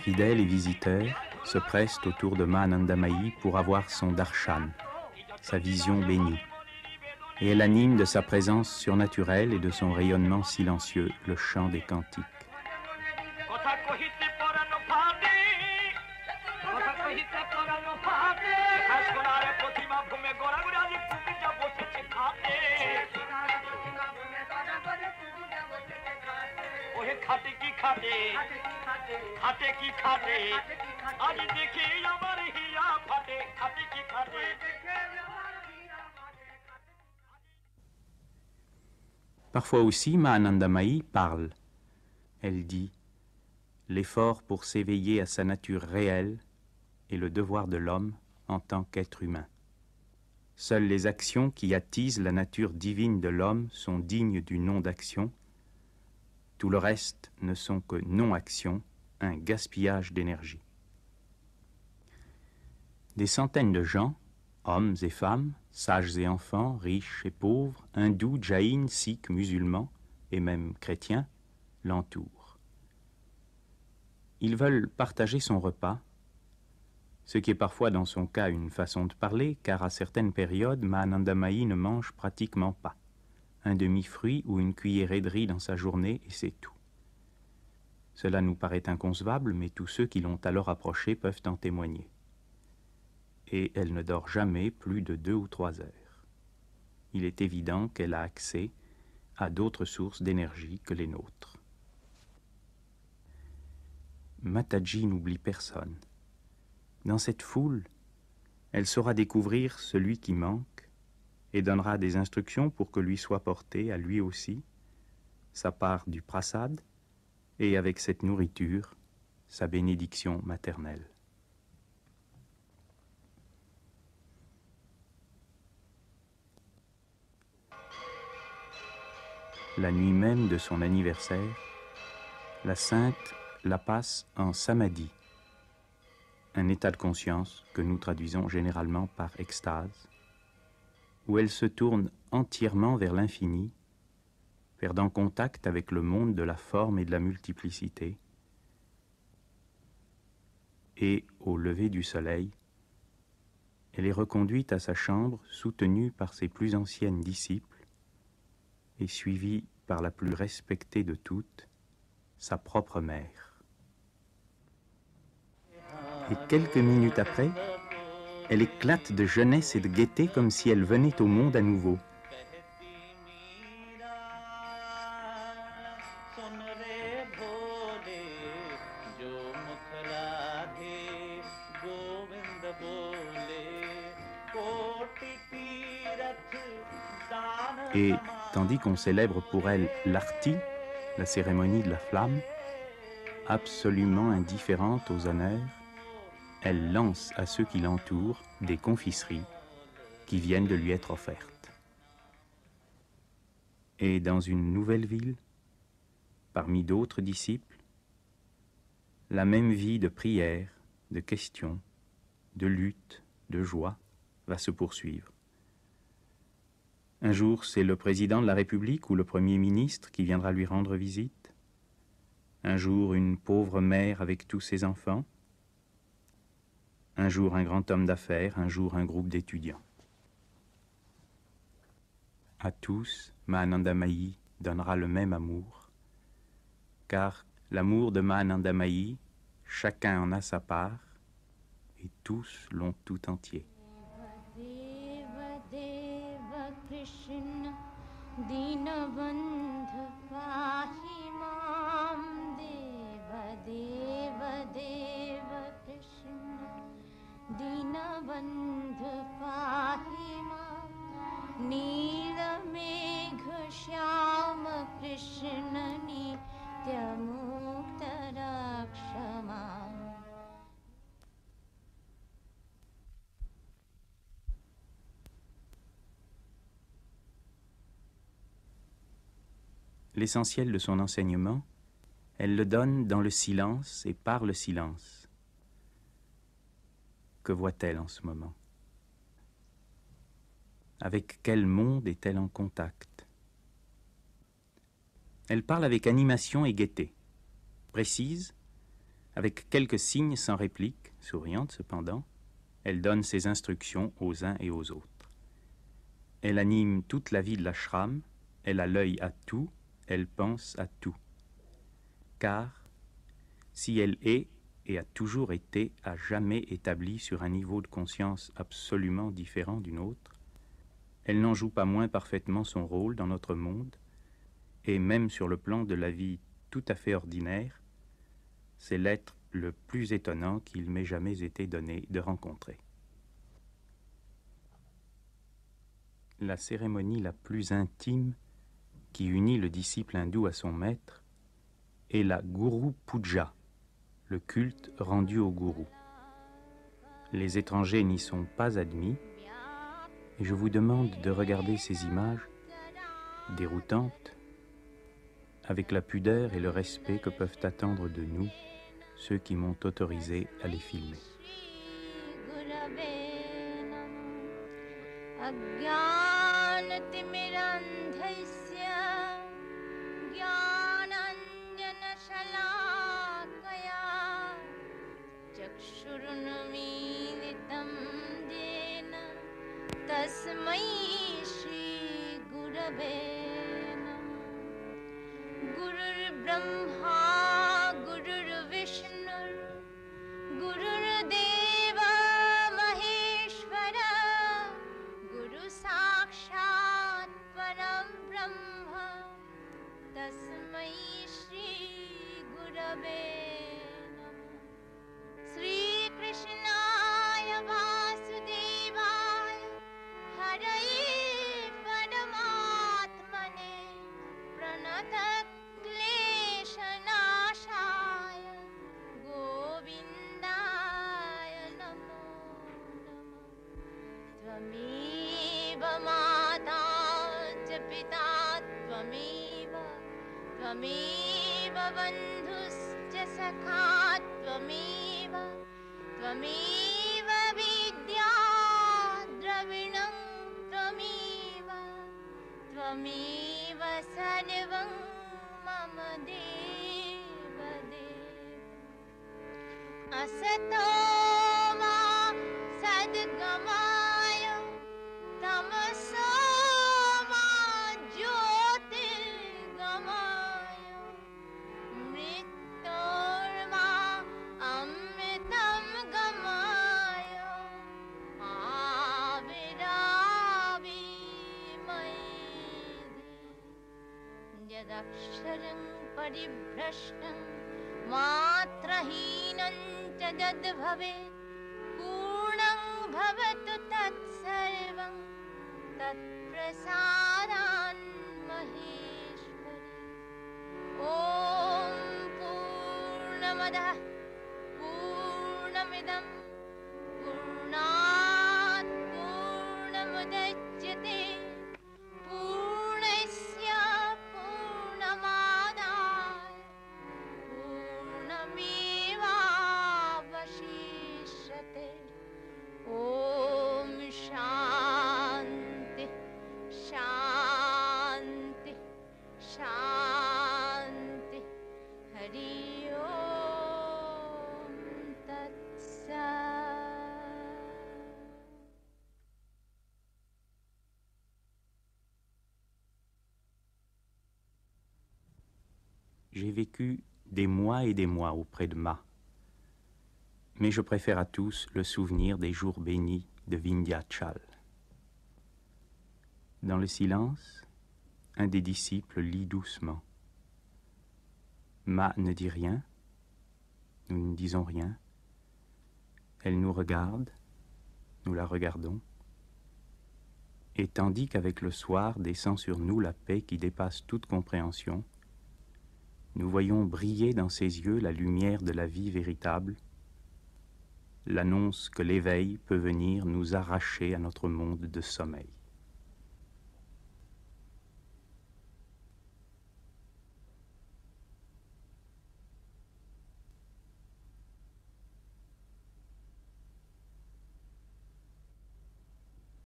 Fidèles et visiteurs se pressent autour de Ma Anandamayi pour avoir son darshan, sa vision bénie. Et elle anime de sa présence surnaturelle et de son rayonnement silencieux le chant des cantiques. Parfois aussi, Ma Anandamayi parle. Elle dit « L'effort pour s'éveiller à sa nature réelle est le devoir de l'homme en tant qu'être humain. Seules les actions qui attisent la nature divine de l'homme sont dignes du nom d'action. Tout le reste ne sont que non-actions, un gaspillage d'énergie. » Des centaines de gens, hommes et femmes, sages et enfants, riches et pauvres, hindous, jaïns, sikhs, musulmans et même chrétiens, l'entourent. Ils veulent partager son repas, ce qui est parfois dans son cas une façon de parler, car à certaines périodes, Ma Anandamayi ne mange pratiquement pas. Un demi-fruit ou une cuillerée de riz dans sa journée et c'est tout. Cela nous paraît inconcevable, mais tous ceux qui l'ont alors approchée peuvent en témoigner. Et elle ne dort jamais plus de 2 ou 3 heures. Il est évident qu'elle a accès à d'autres sources d'énergie que les nôtres. Mataji n'oublie personne. Dans cette foule, elle saura découvrir celui qui manque et donnera des instructions pour que lui soit porté, à lui aussi, sa part du prasad et avec cette nourriture, sa bénédiction maternelle. La nuit même de son anniversaire, la sainte la passe en samadhi, un état de conscience que nous traduisons généralement par extase, où elle se tourne entièrement vers l'infini, perdant contact avec le monde de la forme et de la multiplicité, et au lever du soleil, elle est reconduite à sa chambre soutenue par ses plus anciennes disciples et suivie par la plus respectée de toutes, sa propre mère. Et quelques minutes après, elle éclate de jeunesse et de gaieté comme si elle venait au monde à nouveau. Et tandis qu'on célèbre pour elle l'arti, la cérémonie de la flamme, absolument indifférente aux honneurs, elle lance à ceux qui l'entourent des confiseries qui viennent de lui être offertes. Et dans une nouvelle ville, parmi d'autres disciples, la même vie de prière, de questions, de lutte, de joie va se poursuivre. Un jour, c'est le président de la République ou le Premier ministre qui viendra lui rendre visite. Un jour, une pauvre mère avec tous ses enfants. Un jour, un grand homme d'affaires. Un jour, un groupe d'étudiants. À tous, Ma Anandamayi donnera le même amour, car l'amour de Ma Anandamayi, chacun en a sa part, et tous l'ont tout entier. Krishna Dinabandhu Pahi Mam Deva Deva Deva Krishna Dinabandhu Pahi Mam Neela Megha Shyama Krishna Nitya Mukta Rakshama. L'essentiel de son enseignement, elle le donne dans le silence et par le silence. Que voit-elle en ce moment? Avec quel monde est-elle en contact? Elle parle avec animation et gaieté, précise, avec quelques signes sans réplique, souriante cependant, elle donne ses instructions aux uns et aux autres. Elle anime toute la vie de l'ashram, elle a l'œil à tout, elle pense à tout. Car, si elle est et a toujours été à jamais établie sur un niveau de conscience absolument différent d'une autre, elle n'en joue pas moins parfaitement son rôle dans notre monde, et même sur le plan de la vie tout à fait ordinaire, c'est l'être le plus étonnant qu'il m'ait jamais été donné de rencontrer. La cérémonie la plus intime qui unit le disciple hindou à son maître est la Guru Puja, le culte rendu au gourou. Les étrangers n'y sont pas admis, et je vous demande de regarder ces images déroutantes avec la pudeur et le respect que peuvent attendre de nous ceux qui m'ont autorisé à les filmer. Brahma Gurur Vishnu Gurur Deva Maheshwara Guru Sakshat Param Brahma Tasmai Shri Gurave Namah Sri Krishnaya Vasudevaya Haraye Paramatmane Pranata Tvameva bandhuscha sakha tvameva Tvameva vidya dravinam tvameva Tvameva sarvam mama deva deva Asato ma sadgamaya tamaso Yadaksharam paribhrashtam matrahinam tadad bhavet purnam bhavatu tat sarvam tat prasadan maheshwari Om Purnamadah Purnamidam Purnat Purnamudachyate J'ai vécu des mois et des mois auprès de Ma, mais je préfère à tous le souvenir des jours bénis de Vindhyachal. Dans le silence, un des disciples lit doucement. Ma ne dit rien, nous ne disons rien. Elle nous regarde, nous la regardons, et tandis qu'avec le soir descend sur nous la paix qui dépasse toute compréhension, nous voyons briller dans ses yeux la lumière de la vie véritable, l'annonce que l'éveil peut venir nous arracher à notre monde de sommeil.